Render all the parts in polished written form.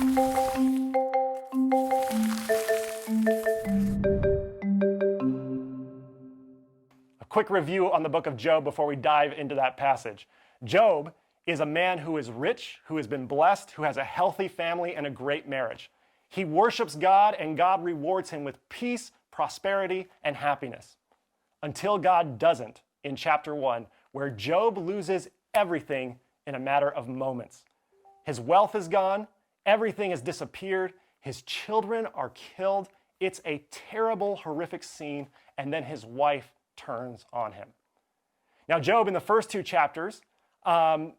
A quick review on the book of Job before we dive into that passage. Job is a man who is rich, who has been blessed, who has a healthy family and a great marriage. He worships God, and God rewards him with peace, prosperity, and happiness. Until God doesn't in chapter 1, where Job loses everything in a matter of moments. His wealth is gone, everything has disappeared, his children are killed. It's a terrible, horrific scene, and then his wife turns on him. Now, Job, in the first 2 chapters,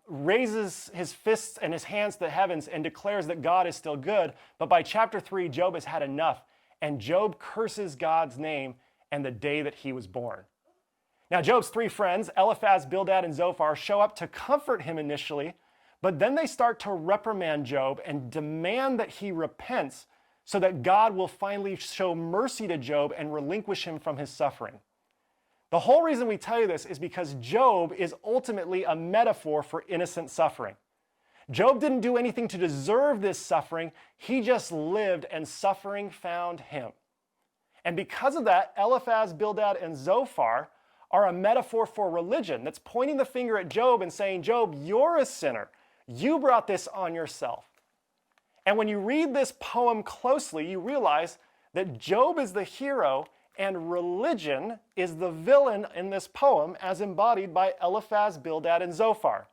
raises his fists and his hands to the heavens and declares that God is still good. But by chapter 3, Job has had enough, and Job curses God's name and the day that he was born. Now, Job's 3 friends, Eliphaz, Bildad, and Zophar, show up to comfort him initially, but then they start to reprimand Job and demand that he repents so that God will finally show mercy to Job and relinquish him from his suffering. The whole reason we tell you this is because Job is ultimately a metaphor for innocent suffering. Job didn't do anything to deserve this suffering. He just lived, and suffering found him. And because of that, Eliphaz, Bildad, and Zophar are a metaphor for religion that's pointing the finger at Job and saying, Job, you're a sinner. You brought this on yourself. And when you read this poem closely, you realize that Job is the hero and religion is the villain in this poem, as embodied by Eliphaz, Bildad, and Zophar.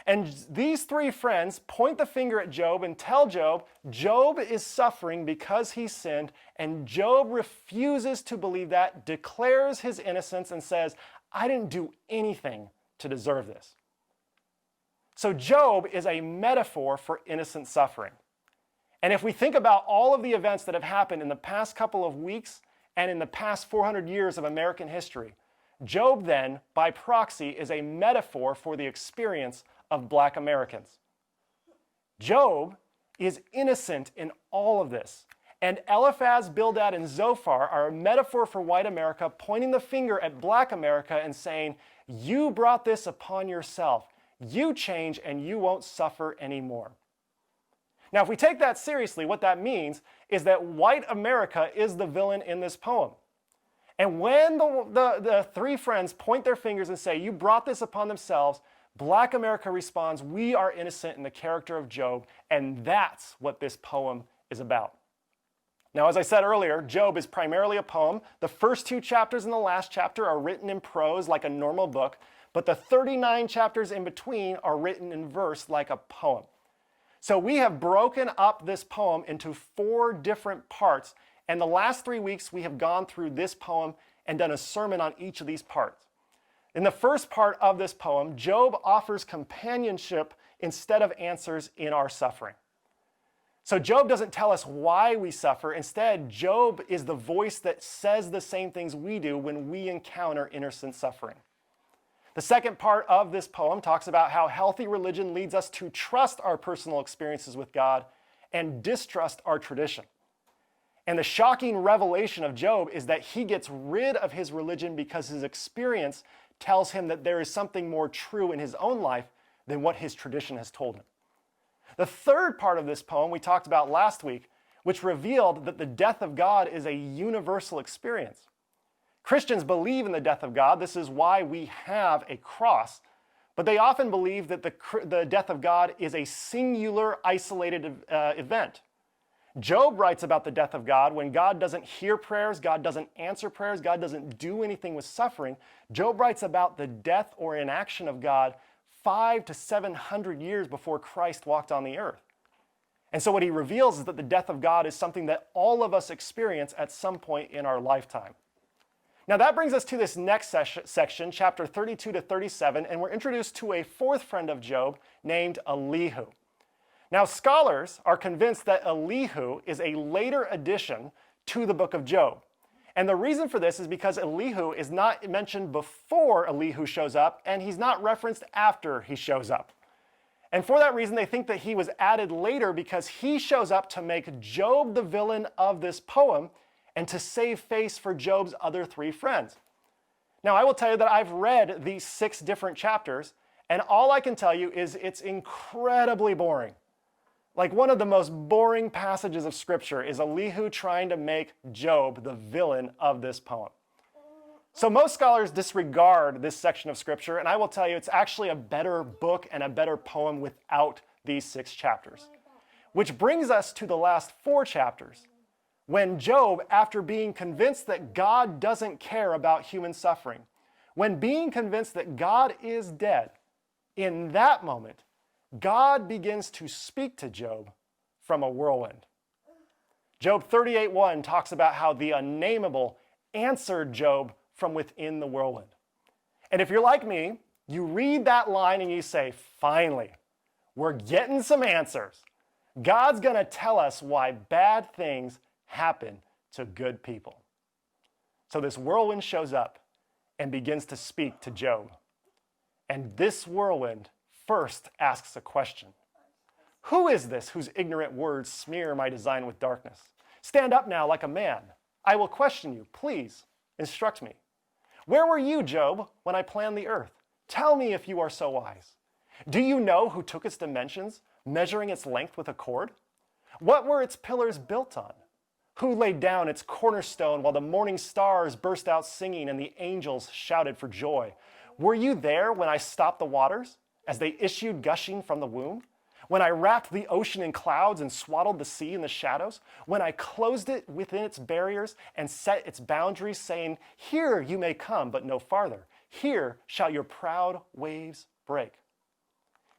And these 3 friends point the finger at Job and tell Job, Job is suffering because he sinned, and Job refuses to believe that, declares his innocence, and says, I didn't do anything to deserve this. So Job is a metaphor for innocent suffering. And if we think about all of the events that have happened in the past couple of weeks and in the past 400 years of American history, Job then, by proxy, is a metaphor for the experience of Black Americans. Job is innocent in all of this. And Eliphaz, Bildad, and Zophar are a metaphor for white America, pointing the finger at Black America and saying, you brought this upon yourself. You change and you won't suffer anymore. Now, if we take that seriously, what that means is that white America is the villain in this poem. And when the 3 friends point their fingers and say, you brought this upon themselves, Black America responds, we are innocent in the character of Job, and that's what this poem is about. Now, as I said earlier, Job is primarily a poem. The first 2 chapters and the last chapter are written in prose like a normal book, but the 39 chapters in between are written in verse like a poem. So we have broken up this poem into 4 different parts, and the last 3 weeks we have gone through this poem and done a sermon on each of these parts. In the first part of this poem, Job offers companionship instead of answers in our suffering. So Job doesn't tell us why we suffer. Instead, Job is the voice that says the same things we do when we encounter innocent suffering. The second part of this poem talks about how healthy religion leads us to trust our personal experiences with God and distrust our tradition. And the shocking revelation of Job is that he gets rid of his religion because his experience tells him that there is something more true in his own life than what his tradition has told him. The third part of this poem we talked about last week, which revealed that the death of God is a universal experience. Christians believe in the death of God. This is why we have a cross. But they often believe that the death of God is a singular, isolated event. Job writes about the death of God when God doesn't hear prayers, God doesn't answer prayers, God doesn't do anything with suffering. Job writes about the death or inaction of God 500 to 700 years before Christ walked on the earth. And so what he reveals is that the death of God is something that all of us experience at some point in our lifetime. Now that brings us to this next section, chapter 32 to 37, and we're introduced to a 4th friend of Job named Elihu. Now scholars are convinced that Elihu is a later addition to the book of Job. And the reason for this is because Elihu is not mentioned before Elihu shows up, and he's not referenced after he shows up. And for that reason, they think that he was added later because he shows up to make Job the villain of this poem and to save face for Job's other 3 friends. Now, I will tell you that I've read these 6 different chapters, and all I can tell you is it's incredibly boring. Like one of the most boring passages of Scripture is Elihu trying to make Job the villain of this poem. So most scholars disregard this section of Scripture, and I will tell you it's actually a better book and a better poem without these 6 chapters. Which brings us to the last 4 chapters, when Job, after being convinced that God doesn't care about human suffering, when being convinced that God is dead, in that moment, God begins to speak to Job from a whirlwind. Job 38:1 talks about how the unnameable answered Job from within the whirlwind. And if you're like me, you read that line and you say, finally, we're getting some answers. God's going to tell us why bad things happen to good people. So this whirlwind shows up and begins to speak to Job. And this whirlwind first asks a question. Who is this whose ignorant words smear my design with darkness? Stand up now like a man. I will question you. Please instruct me. Where were you, Job, when I planned the earth? Tell me if you are so wise. Do you know who took its dimensions, measuring its length with a cord? What were its pillars built on? Who laid down its cornerstone while the morning stars burst out singing and the angels shouted for joy? Were you there when I stopped the waters as they issued gushing from the womb? When I wrapped the ocean in clouds and swaddled the sea in the shadows? When I closed it within its barriers and set its boundaries, saying, here you may come, but no farther. Here shall your proud waves break.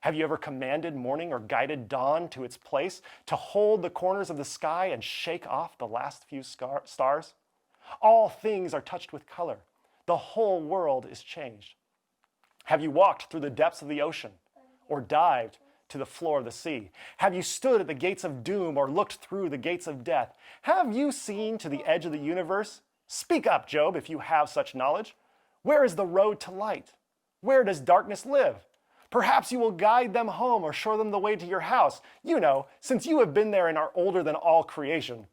Have you ever commanded morning or guided dawn to its place, to hold the corners of the sky and shake off the last few stars? All things are touched with color. The whole world is changed. Have you walked through the depths of the ocean or dived to the floor of the sea? Have you stood at the gates of doom or looked through the gates of death? Have you seen to the edge of the universe? Speak up, Job, if you have such knowledge. Where is the road to light? Where does darkness live? Perhaps you will guide them home or show them the way to your house. You know, since you have been there and are older than all creation.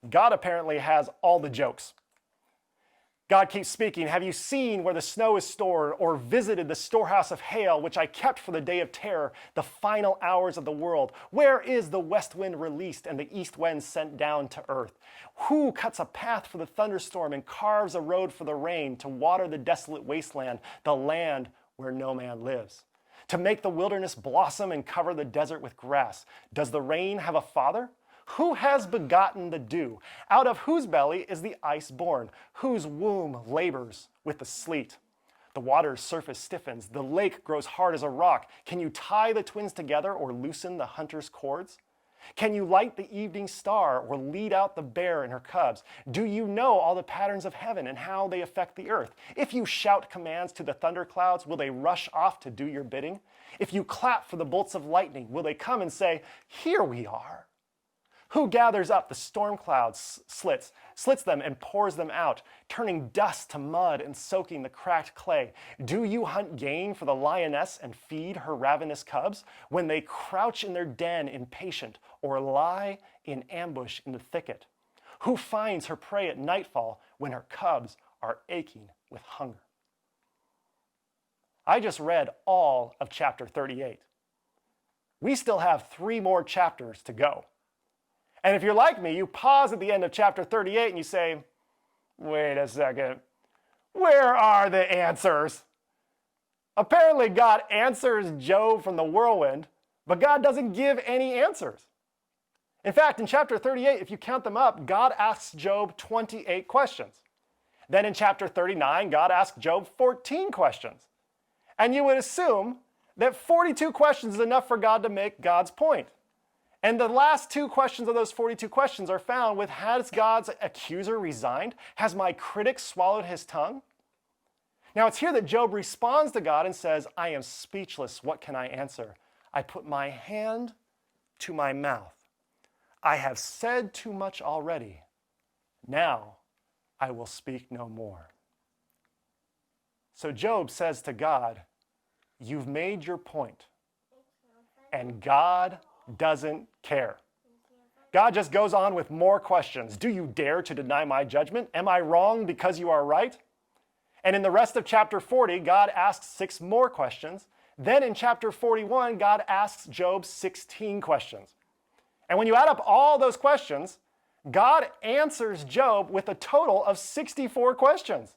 God apparently has all the jokes. God keeps speaking. Have you seen where the snow is stored or visited the storehouse of hail, which I kept for the day of terror, the final hours of the world? Where is the west wind released and the east wind sent down to earth? Who cuts a path for the thunderstorm and carves a road for the rain to water the desolate wasteland, the land where no man lives? To make the wilderness blossom and cover the desert with grass? Does the rain have a father? Who has begotten the dew? Out of whose belly is the ice born? Whose womb labors with the sleet? The water's surface stiffens. The lake grows hard as a rock. Can you tie the twins together or loosen the hunter's cords? Can you light the evening star or lead out the bear and her cubs? Do you know all the patterns of heaven and how they affect the earth? If you shout commands to the thunderclouds, will they rush off to do your bidding? If you clap for the bolts of lightning, will they come and say, here we are? Who gathers up the storm clouds, slits them and pours them out, turning dust to mud and soaking the cracked clay? Do you hunt game for the lioness and feed her ravenous cubs when they crouch in their den impatient or lie in ambush in the thicket? Who finds her prey at nightfall when her cubs are aching with hunger? I just read all of chapter 38. We still have 3 more chapters to go. And if you're like me, you pause at the end of chapter 38 and you say, wait a second, where are the answers? Apparently God answers Job from the whirlwind, but God doesn't give any answers. In fact, in chapter 38, if you count them up, God asks Job 28 questions. Then in chapter 39, God asks Job 14 questions. And you would assume that 42 questions is enough for God to make God's point. And the last 2 questions of those 42 questions are found with, has God's accuser resigned? Has my critic swallowed his tongue? Now it's here that Job responds to God and says, I am speechless. What can I answer? I put my hand to my mouth. I have said too much already. Now I will speak no more. So Job says to God, you've made your point, and God doesn't care. God just goes on with more questions. Do you dare to deny my judgment? Am I wrong because you are right? And in the rest of chapter 40, God asks 6 more questions. Then in chapter 41, God asks Job 16 questions. And when you add up all those questions, God answers Job with a total of 64 questions.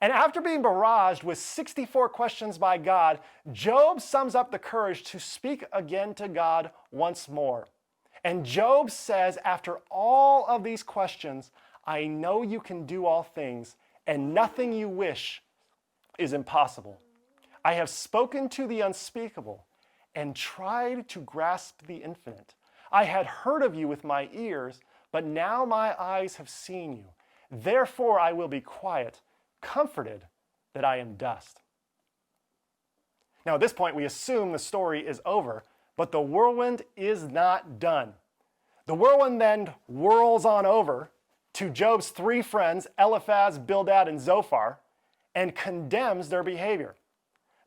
And after being barraged with 64 questions by God, Job sums up the courage to speak again to God once more. And Job says, after all of these questions, I know you can do all things, and nothing you wish is impossible. I have spoken to the unspeakable and tried to grasp the infinite. I had heard of you with my ears, but now my eyes have seen you. Therefore I will be quiet, comforted that I am dust. Now at this point we assume the story is over, but the whirlwind is not done. The whirlwind then whirls on over to Job's three friends, Eliphaz, Bildad, and Zophar, and condemns their behavior.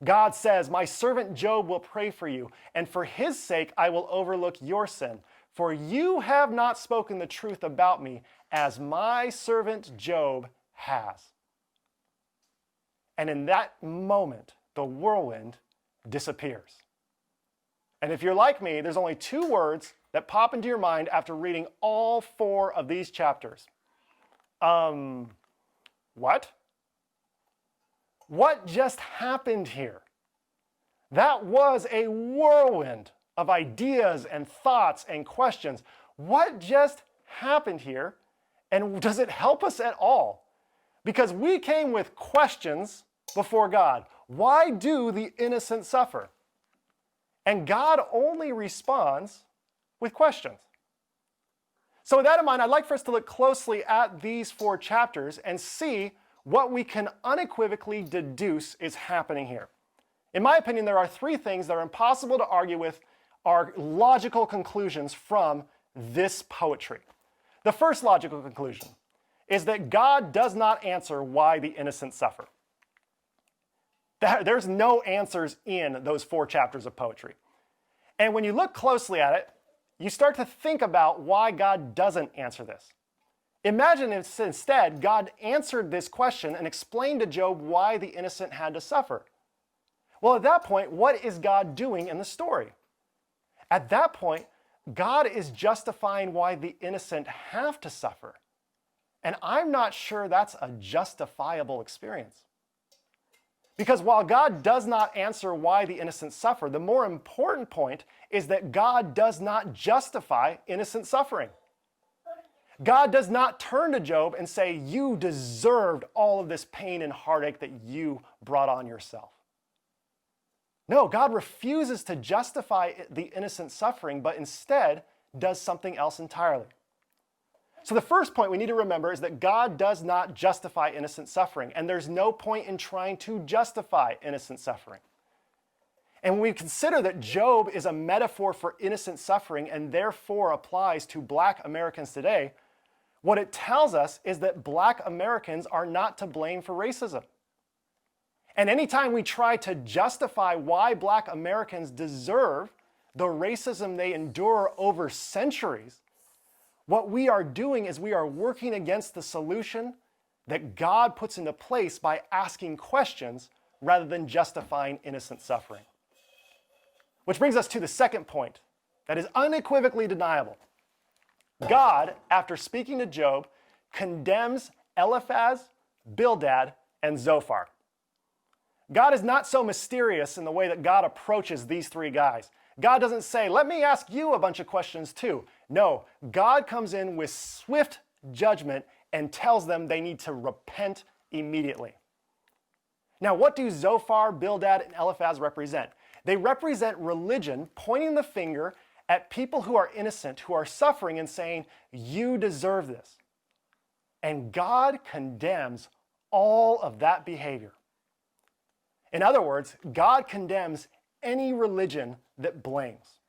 God says, my servant Job will pray for you, and for his sake I will overlook your sin. For you have not spoken the truth about me, as my servant Job has. And in that moment, the whirlwind disappears. And if you're like me, there's only two words that pop into your mind after reading all four of these chapters. What? What just happened here? That was a whirlwind of ideas and thoughts and questions. What just happened here? And does it help us at all? Because we came with questions before God. Why do the innocent suffer? And God only responds with questions. So with that in mind, I'd like for us to look closely at these four chapters and see what we can unequivocally deduce is happening here. In my opinion, there are three things that are impossible to argue with are logical conclusions from this poetry. The first logical conclusion is that God does not answer why the innocent suffer. There's no answers in those four chapters of poetry. And when you look closely at it, you start to think about why God doesn't answer this. Imagine if instead God answered this question and explained to Job why the innocent had to suffer. Well, at that point, what is God doing in the story? At that point, God is justifying why the innocent have to suffer. And I'm not sure that's a justifiable experience. Because while God does not answer why the innocent suffer, the more important point is that God does not justify innocent suffering. God does not turn to Job and say, you deserved all of this pain and heartache that you brought on yourself. No, God refuses to justify the innocent suffering, but instead does something else entirely. So the first point we need to remember is that God does not justify innocent suffering, and there's no point in trying to justify innocent suffering. And when we consider that Job is a metaphor for innocent suffering and therefore applies to Black Americans today, what it tells us is that Black Americans are not to blame for racism. And anytime we try to justify why Black Americans deserve the racism they endure over centuries, what we are doing is we are working against the solution that God puts into place by asking questions rather than justifying innocent suffering. Which brings us to the second point that is unequivocally deniable. God, after speaking to Job, condemns Eliphaz, Bildad, and Zophar. God is not so mysterious in the way that God approaches these three guys. God doesn't say, let me ask you a bunch of questions too. No, God comes in with swift judgment and tells them they need to repent immediately. Now, what do Zophar, Bildad, and Eliphaz represent? They represent religion pointing the finger at people who are innocent, who are suffering, and saying, you deserve this. And God condemns all of that behavior. In other words, God condemns any religion that blames.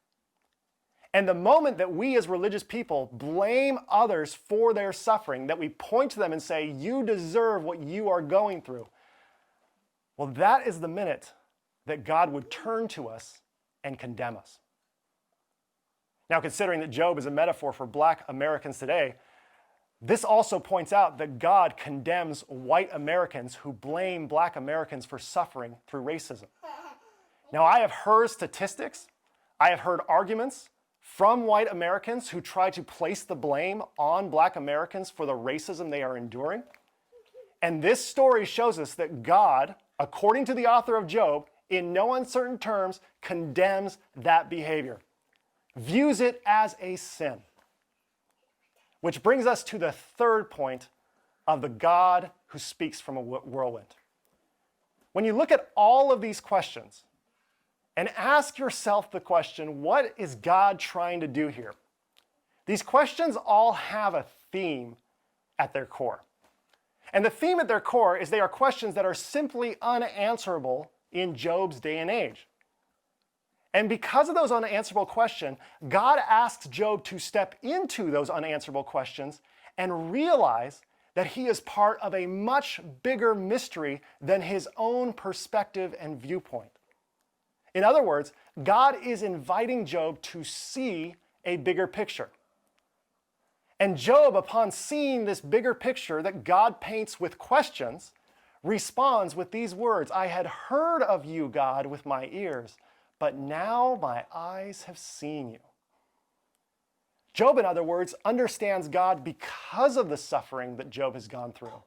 And the moment that we as religious people blame others for their suffering, that we point to them and say, you deserve what you are going through, well, that is the minute that God would turn to us and condemn us. Now, considering that Job is a metaphor for Black Americans today, this also points out that God condemns white Americans who blame Black Americans for suffering through racism. Now, I have heard statistics, I have heard arguments from white Americans who try to place the blame on black Americans for the racism they are enduring. And this story shows us that God, according to the author of Job, in no uncertain terms, condemns that behavior, views it as a sin. Which brings us to the third point of the God who speaks from a whirlwind. When you look at all of these questions and ask yourself the question, what is God trying to do here? These questions all have a theme at their core. And the theme at their core is they are questions that are simply unanswerable in Job's day and age. And because of those unanswerable questions, God asks Job to step into those unanswerable questions and realize that he is part of a much bigger mystery than his own perspective and viewpoint. In other words, God is inviting Job to see a bigger picture. And Job, upon seeing this bigger picture that God paints with questions, responds with these words, "I had heard of you, God, with my ears, but now my eyes have seen you." Job, in other words, understands God because of the suffering that Job has gone through.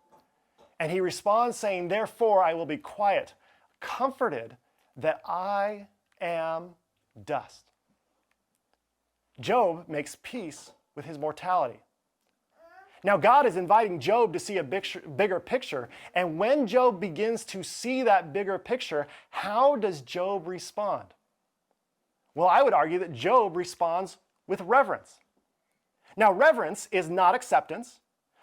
And he responds saying, "Therefore I will be quiet, comforted that I am dust." Job makes peace with his mortality. Now God is inviting Job to see a bigger picture, and when Job begins to see that bigger picture, how does Job respond? Well, I would argue that Job responds with reverence. Now, reverence is not acceptance.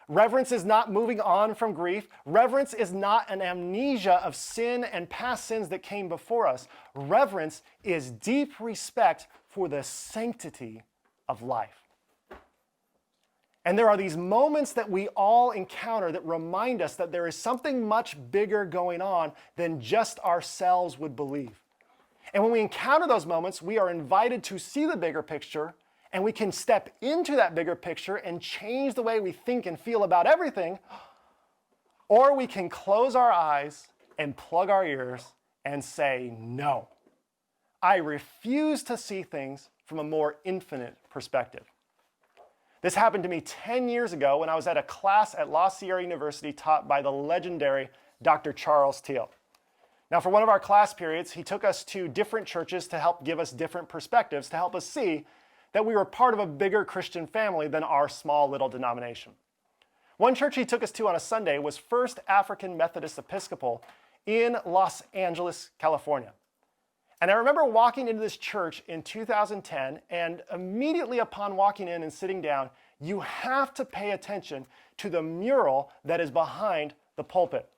Reverence is not moving on from grief. Reverence is not an amnesia of sin and past sins that came before us. Reverence is deep respect for the sanctity of life. And there are these moments that we all encounter that remind us that there is something much bigger going on than just ourselves would believe. And when we encounter those moments, we are invited to see the bigger picture, and we can step into that bigger picture and change the way we think and feel about everything, or we can close our eyes and plug our ears and say, "No, I refuse to see things from a more infinite perspective." This happened to me 10 years ago when I was at a class at La Sierra University taught by the legendary Dr. Charles Teal. Now, for one of our class periods, he took us to different churches to help give us different perspectives, to help us see that we were part of a bigger Christian family than our small little denomination. One church he took us to on a Sunday was First African Methodist Episcopal in Los Angeles, California. And I remember walking into this church in 2010, and immediately upon walking in and sitting down, you have to pay attention to the mural that is behind the pulpit.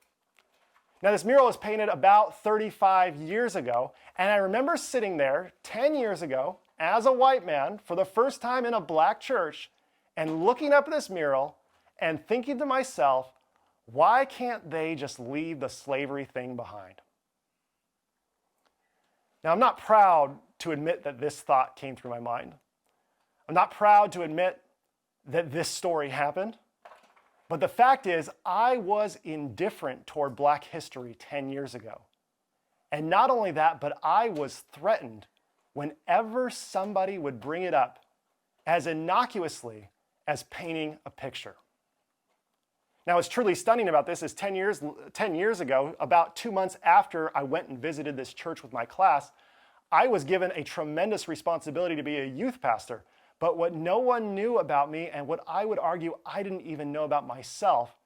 Now, this mural was painted about 35 years ago, and I remember sitting there 10 years ago as a white man for the first time in a black church and looking up at this mural and thinking to myself, why can't they just leave the slavery thing behind? Now, I'm not proud to admit that this thought came through my mind. I'm not proud to admit that this story happened. But the fact is, I was indifferent toward Black history 10 years ago. And not only that, but I was threatened whenever somebody would bring it up as innocuously as painting a picture. Now, what's truly stunning about this is 10 years ago, about 2 months after I went and visited this church with my class, I was given a tremendous responsibility to be a youth pastor. But what no one knew about me, and what I would argue I didn't even know about myself,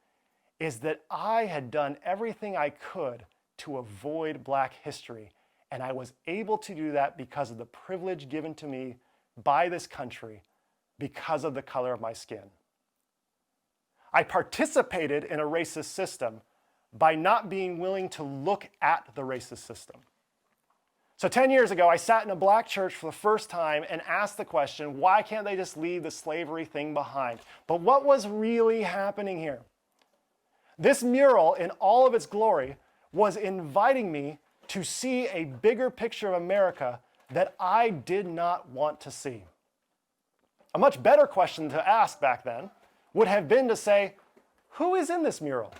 is that I had done everything I could to avoid Black history. And I was able to do that because of the privilege given to me by this country because of the color of my skin. I participated in a racist system by not being willing to look at the racist system. So 10 years ago, I sat in a Black church for the first time and asked the question, why can't they just leave the slavery thing behind? But what was really happening here? This mural, in all of its glory, was inviting me to see a bigger picture of America that I did not want to see. A much better question to ask back then would have been to say, who is in this mural?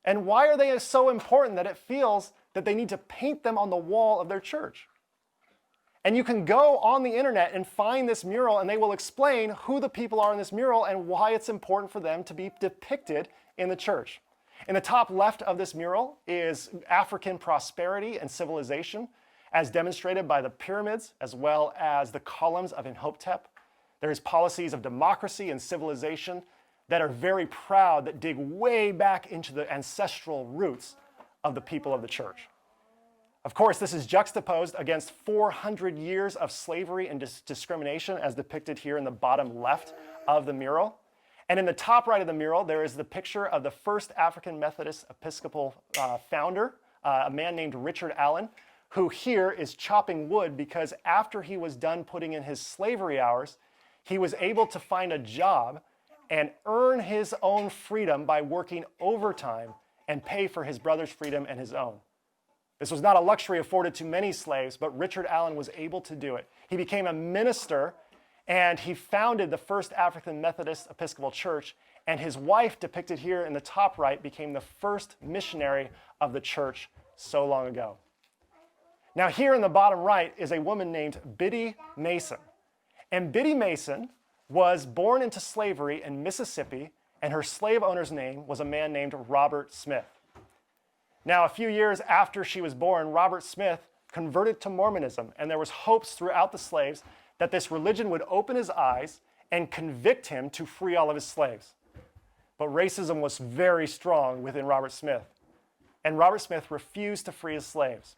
And why are they so important that it feels that they need to paint them on the wall of their church? And you can go on the internet and find this mural, and they will explain who the people are in this mural and why it's important for them to be depicted in the church. In the top left of this mural is African prosperity and civilization, as demonstrated by the pyramids as well as the columns of Imhotep. There's policies of democracy and civilization that are very proud, that dig way back into the ancestral roots of the people of the church. Of course, this is juxtaposed against 400 years of slavery and discrimination, as depicted here in the bottom left of the mural. And in the top right of the mural, there is the picture of the first African Methodist Episcopal founder, a man named Richard Allen, who here is chopping wood because after he was done putting in his slavery hours, he was able to find a job and earn his own freedom by working overtime and pay for his brother's freedom and his own. This was not a luxury afforded to many slaves, but Richard Allen was able to do it. He became a minister, and he founded the first African Methodist Episcopal Church, and his wife, depicted here in the top right, became the first missionary of the church so long ago. Now here in the bottom right is a woman named Biddy Mason. And Biddy Mason was born into slavery in Mississippi, and her slave owner's name was a man named Robert Smith. Now, a few years after she was born, Robert Smith converted to Mormonism, and there was hopes throughout the slaves that this religion would open his eyes and convict him to free all of his slaves. But racism was very strong within Robert Smith, and Robert Smith refused to free his slaves.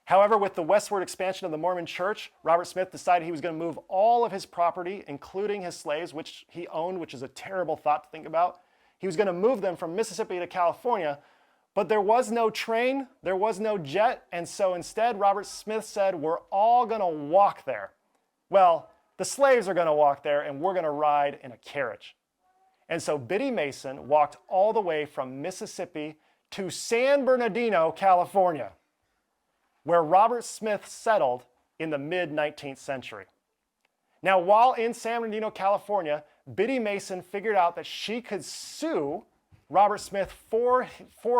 However, with the westward expansion of the Mormon Church, Robert Smith decided he was going to move all of his property, including his slaves, which he owned, which is a terrible thought to think about. He was going to move them from Mississippi to California, but there was no train, there was no jet, and so instead Robert Smith said, we're all going to walk there. Well, the slaves are going to walk there, and we're going to ride in a carriage. And so Biddy Mason walked all the way from Mississippi to San Bernardino, California, where Robert Smith settled in the mid-19th century. Now, while in San Bernardino, California, Biddy Mason figured out that she could sue Robert Smith for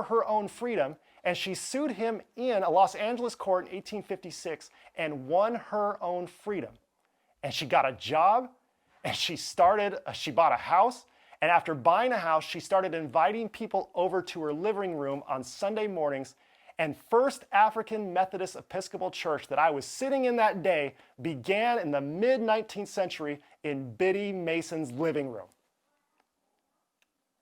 her own freedom, and she sued him in a Los Angeles court in 1856 and won her own freedom. And she got a job, and she bought a house, and after buying a house, she started inviting people over to her living room on Sunday mornings, and First African Methodist Episcopal Church that I was sitting in that day began in the mid-19th century in Biddy Mason's living room.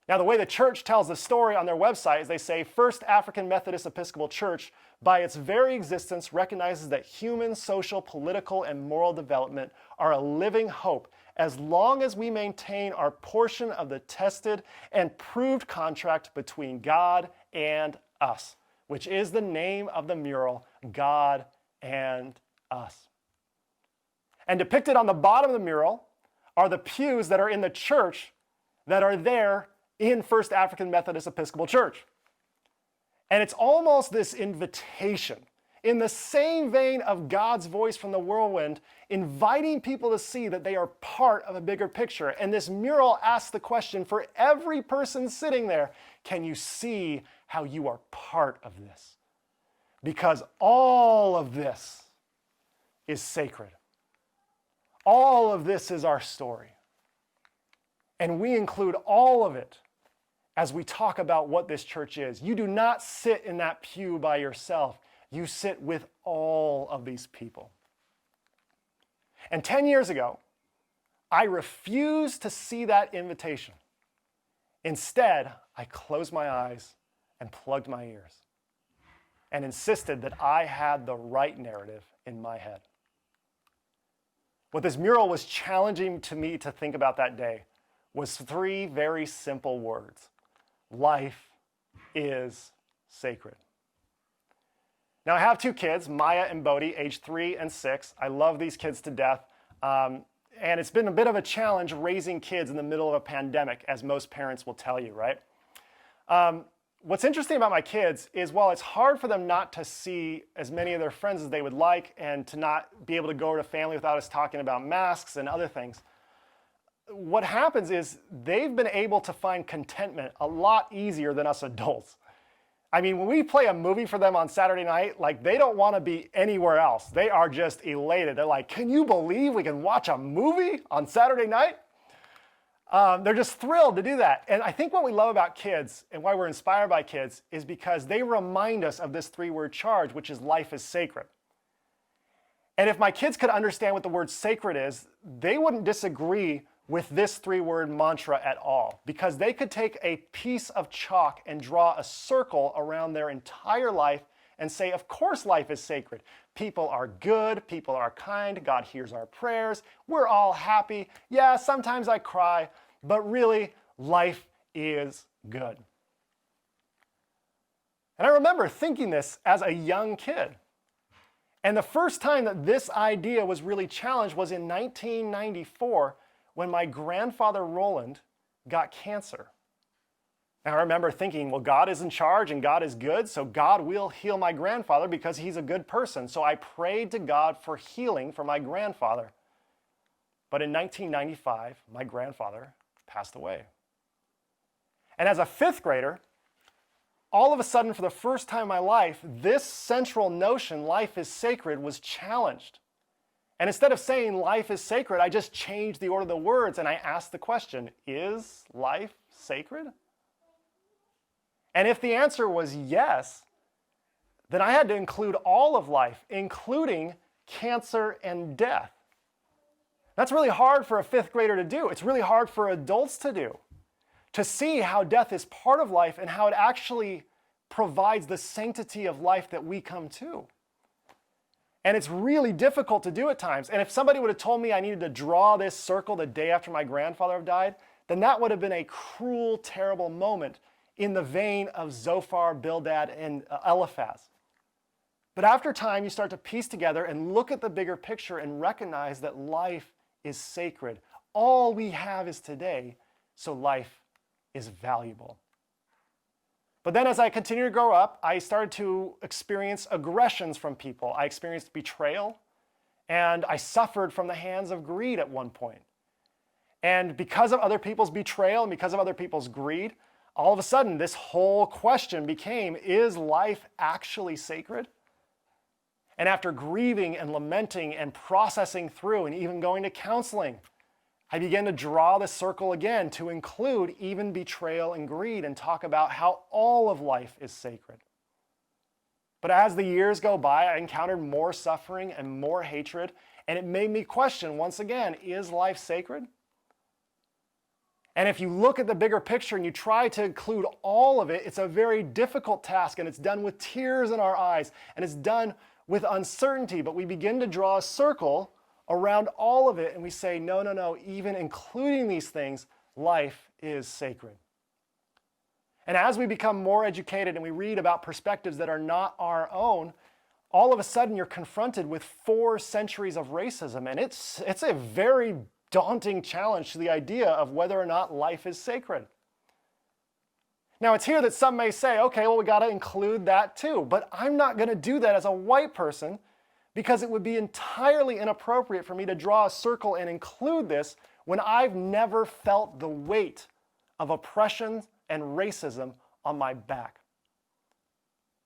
Now, the way the church tells the story on their website is they say, First African Methodist Episcopal Church, by its very existence, recognizes that human, social, political, and moral development are a living hope as long as we maintain our portion of the tested and proved contract between God and us, which is the name of the mural, God and Us. And depicted on the bottom of the mural are the pews that are in the church that are there in First African Methodist Episcopal Church. And it's almost this invitation, in the same vein of God's voice from the whirlwind, inviting people to see that they are part of a bigger picture. And this mural asks the question for every person sitting there, can you see how you are part of this? Because all of this is sacred. All of this is our story. And we include all of it as we talk about what this church is. You do not sit in that pew by yourself. You sit with all of these people. And 10 years ago, I refused to see that invitation. Instead, I closed my eyes and plugged my ears and insisted that I had the right narrative in my head. What this mural was challenging to me to think about that day was three very simple words. Life is sacred. Now, I have two kids, Maya and Bodhi, age 3 and 6. I love these kids to death. And it's been a bit of a challenge raising kids in the middle of a pandemic, as most parents will tell you, right? What's interesting about my kids is while it's hard for them not to see as many of their friends as they would like and to not be able to go to family without us talking about masks and other things, what happens is they've been able to find contentment a lot easier than us adults. I mean, when we play a movie for them on Saturday night, like they don't want to be anywhere else. They are just elated. They're like, can you believe we can watch a movie on Saturday night? They're just thrilled to do that. And I think what we love about kids and why we're inspired by kids is because they remind us of this 3-word charge, which is life is sacred. And if my kids could understand what the word sacred is, they wouldn't disagree with this 3-word mantra at all, because they could take a piece of chalk and draw a circle around their entire life and say, of course life is sacred. People are good, people are kind, God hears our prayers, we're all happy. Yeah, sometimes I cry, but really, life is good. And I remember thinking this as a young kid. And the first time that this idea was really challenged was in 1994, when my grandfather Roland got cancer. And I remember thinking, well, God is in charge and God is good, so God will heal my grandfather because he's a good person. So I prayed to God for healing for my grandfather. But in 1995, my grandfather passed away. And as a 5th grader, all of a sudden, for the first time in my life, this central notion, life is sacred, was challenged. And instead of saying life is sacred, I just changed the order of the words and I asked the question, is life sacred? And if the answer was yes, then I had to include all of life, including cancer and death. That's really hard for a 5th grader to do. It's really hard for adults to do, to see how death is part of life and how it actually provides the sanctity of life that we come to. And it's really difficult to do at times. And if somebody would have told me I needed to draw this circle the day after my grandfather had died, then that would have been a cruel, terrible moment in the vein of Zophar, Bildad, and Eliphaz. But after time, you start to piece together and look at the bigger picture and recognize that life is sacred. All we have is today, so life is valuable. But then as I continued to grow up, I started to experience aggressions from people. I experienced betrayal, and I suffered from the hands of greed at one point. And because of other people's betrayal and because of other people's greed, all of a sudden this whole question became, is life actually sacred? And after grieving and lamenting and processing through and even going to counseling, I began to draw the circle again to include even betrayal and greed and talk about how all of life is sacred. But as the years go by, I encountered more suffering and more hatred, and it made me question once again, is life sacred? And if you look at the bigger picture and you try to include all of it, it's a very difficult task, and it's done with tears in our eyes, and it's done with uncertainty, but we begin to draw a circle around all of it, and we say, no, even including these things, life is sacred. And as we become more educated and we read about perspectives that are not our own, all of a sudden you're confronted with 4 centuries of racism, and it's a very daunting challenge to the idea of whether or not life is sacred. Now, it's here that some may say, okay, well, we got to include that too, but I'm not going to do that as a white person, because it would be entirely inappropriate for me to draw a circle and include this when I've never felt the weight of oppression and racism on my back.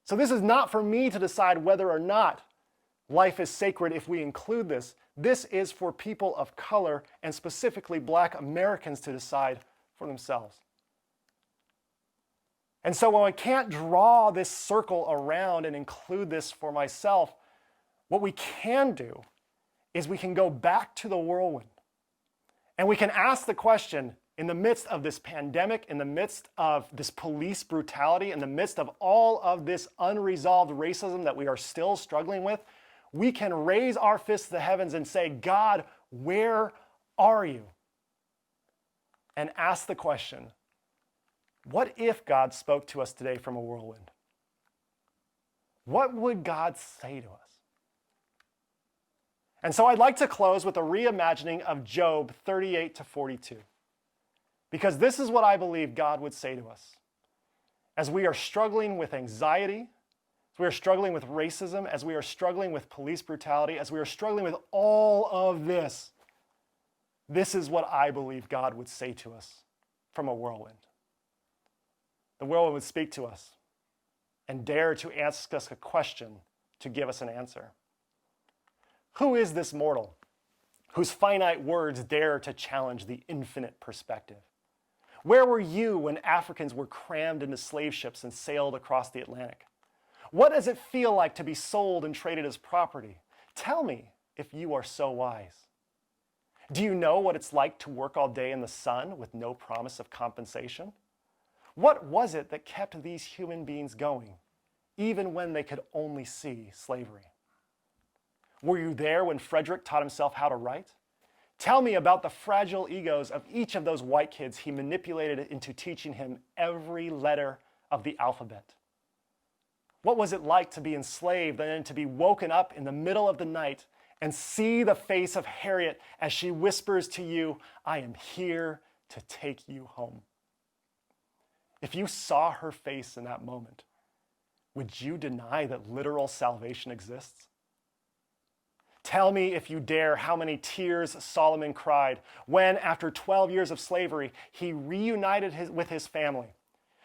So this is not for me to decide whether or not life is sacred if we include this. This is for people of color, and specifically Black Americans, to decide for themselves. And so when I can't draw this circle around and include this for myself, what we can do is we can go back to the whirlwind and we can ask the question, in the midst of this pandemic, in the midst of this police brutality, in the midst of all of this unresolved racism that we are still struggling with, we can raise our fists to the heavens and say, God, where are you? And ask the question, what if God spoke to us today from a whirlwind? What would God say to us? And so I'd like to close with a reimagining of Job 38 to 42. Because this is what I believe God would say to us. As we are struggling with anxiety, as we are struggling with racism, as we are struggling with police brutality, as we are struggling with all of this, this is what I believe God would say to us from a whirlwind. The whirlwind would speak to us and dare to ask us a question to give us an answer. Who is this mortal whose finite words dare to challenge the infinite perspective? Where were you when Africans were crammed into slave ships and sailed across the Atlantic? What does it feel like to be sold and traded as property? Tell me if you are so wise. Do you know what it's like to work all day in the sun with no promise of compensation? What was it that kept these human beings going, even when they could only see slavery? Were you there when Frederick taught himself how to write? Tell me about the fragile egos of each of those white kids he manipulated into teaching him every letter of the alphabet. What was it like to be enslaved and then to be woken up in the middle of the night and see the face of Harriet as she whispers to you, "I am here to take you home"? If you saw her face in that moment, would you deny that literal salvation exists? Tell me, if you dare, how many tears Solomon cried when, after 12 years of slavery, he reunited with his family.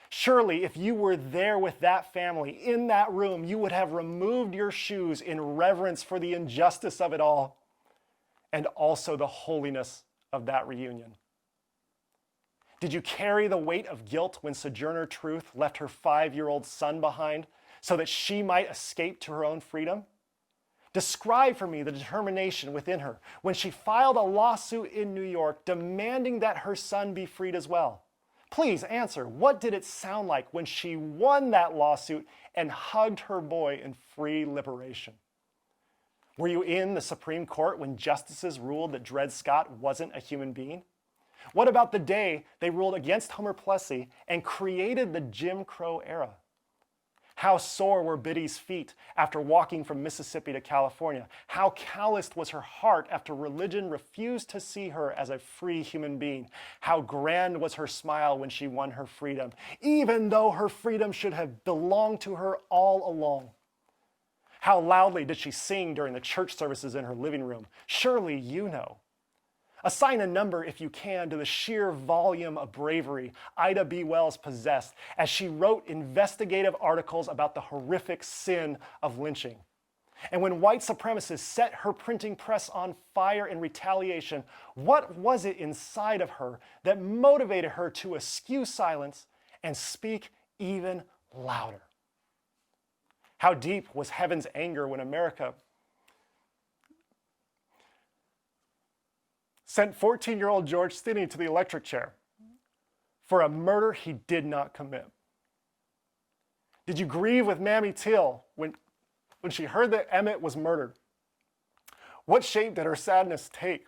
Surely, if you were there with that family in that room, you would have removed your shoes in reverence for the injustice of it all and also the holiness of that reunion. Did you carry the weight of guilt when Sojourner Truth left her 5-year-old son behind so that she might escape to her own freedom? Describe for me the determination within her when she filed a lawsuit in New York demanding that her son be freed as well. Please answer, what did it sound like when she won that lawsuit and hugged her boy in free liberation? Were you in the Supreme Court when justices ruled that Dred Scott wasn't a human being? What about the day they ruled against Homer Plessy and created the Jim Crow era? How sore were Biddy's feet after walking from Mississippi to California? How calloused was her heart after religion refused to see her as a free human being? How grand was her smile when she won her freedom, even though her freedom should have belonged to her all along? How loudly did she sing during the church services in her living room? Surely you know. Assign a number, if you can, to the sheer volume of bravery Ida B. Wells possessed as she wrote investigative articles about the horrific sin of lynching. And when white supremacists set her printing press on fire in retaliation, what was it inside of her that motivated her to eschew silence and speak even louder? How deep was heaven's anger when America sent 14-year-old George Stinney to the electric chair for a murder he did not commit? Did you grieve with Mamie Till when she heard that Emmett was murdered? What shape did her sadness take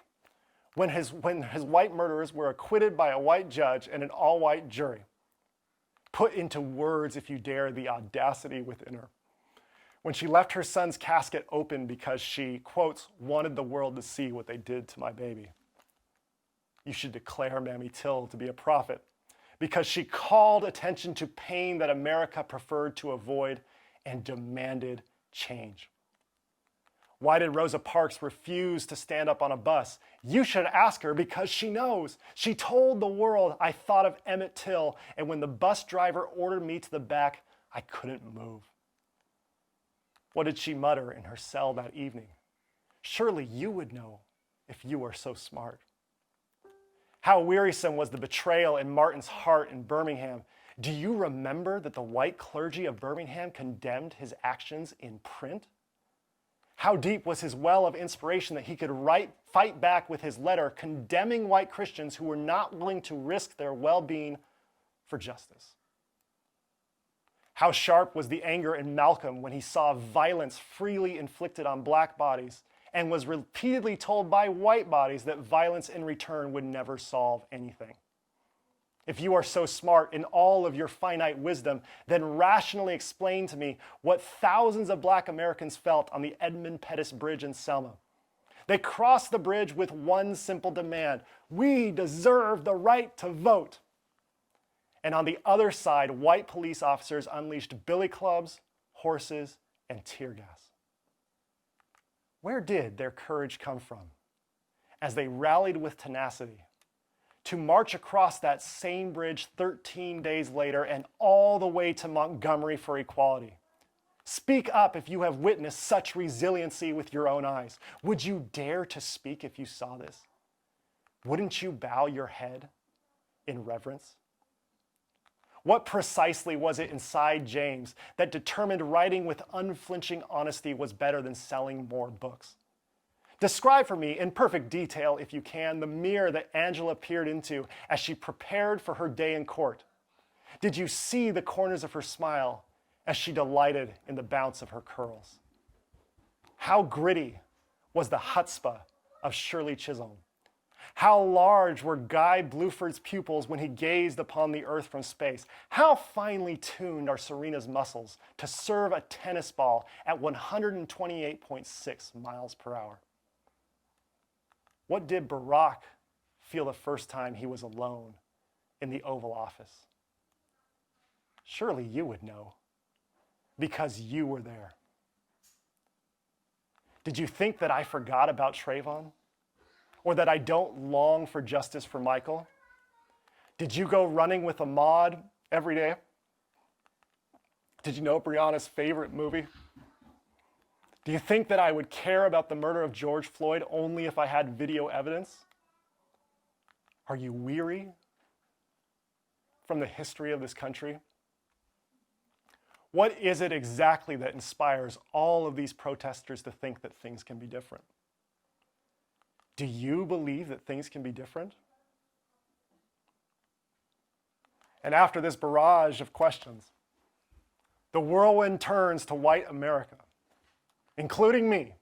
when his white murderers were acquitted by a white judge and an all-white jury? Put into words, if you dare, the audacity within her when she left her son's casket open because she, quotes, wanted the world to see what they did to my baby. You should declare Mamie Till to be a prophet because she called attention to pain that America preferred to avoid and demanded change. Why did Rosa Parks refuse to stand up on a bus? You should ask her because she knows. She told the world, "I thought of Emmett Till, and when the bus driver ordered me to the back, I couldn't move." What did she mutter in her cell that evening? Surely you would know if you were so smart. How wearisome was the betrayal in Martin's heart in Birmingham. Do you remember that the white clergy of Birmingham condemned his actions in print? How deep was his well of inspiration that he could fight back with his letter condemning white Christians who were not willing to risk their well-being for justice? How sharp was the anger in Malcolm when he saw violence freely inflicted on black bodies and was repeatedly told by white bodies that violence in return would never solve anything. If you are so smart in all of your finite wisdom, then rationally explain to me what thousands of black Americans felt on the Edmund Pettus Bridge in Selma. They crossed the bridge with one simple demand: we deserve the right to vote. And on the other side, white police officers unleashed billy clubs, horses, and tear gas. Where did their courage come from? As they rallied with tenacity to march across that same bridge 13 days later and all the way to Montgomery for equality. Speak up if you have witnessed such resiliency with your own eyes. Would you dare to speak if you saw this? Wouldn't you bow your head in reverence? What precisely was it inside James that determined writing with unflinching honesty was better than selling more books? Describe for me in perfect detail, if you can, the mirror that Angela peered into as she prepared for her day in court. Did you see the corners of her smile as she delighted in the bounce of her curls? How gritty was the chutzpah of Shirley Chisholm? How large were Guy Bluford's pupils when he gazed upon the earth from space? How finely tuned are Serena's muscles to serve a tennis ball at 128.6 miles per hour? What did Barack feel the first time he was alone in the Oval Office? Surely you would know, because you were there. Did you think that I forgot about Trayvon? Or that I don't long for justice for Michael? Did you go running with Ahmaud every day? Did you know Brianna's favorite movie? Do you think that I would care about the murder of George Floyd only if I had video evidence? Are you weary from the history of this country? What is it exactly that inspires all of these protesters to think that things can be different? Do you believe that things can be different? And after this barrage of questions, the whirlwind turns to white America, including me,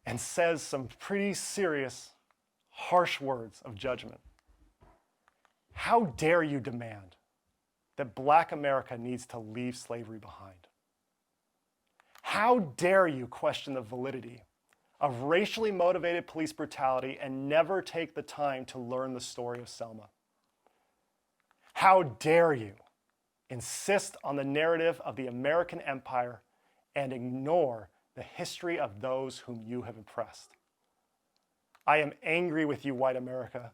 and says some pretty serious, harsh words of judgment. How dare you demand that Black America needs to leave slavery behind? How dare you question the validity of racially motivated police brutality and never take the time to learn the story of Selma? How dare you insist on the narrative of the American empire and ignore the history of those whom you have oppressed? I am angry with you, white America,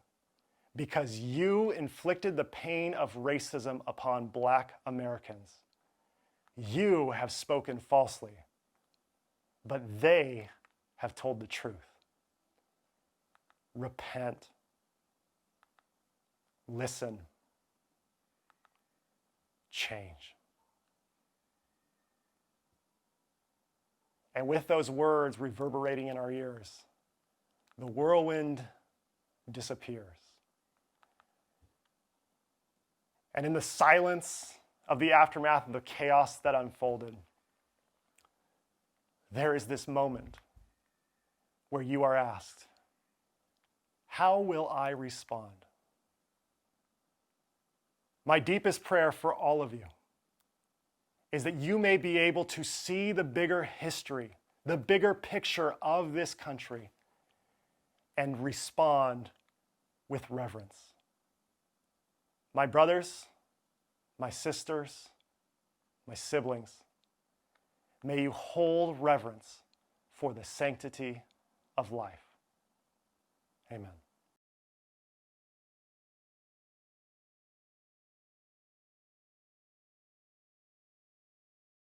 because you inflicted the pain of racism upon Black Americans. You have spoken falsely, but they have told the truth. Repent. Listen. Change. And with those words reverberating in our ears, the whirlwind disappears. And in the silence of the aftermath of the chaos that unfolded, there is this moment where you are asked, how will I respond? My deepest prayer for all of you is that you may be able to see the bigger history, the bigger picture of this country, and respond with reverence. My brothers, my sisters, my siblings, may you hold reverence for the sanctity of life. Amen.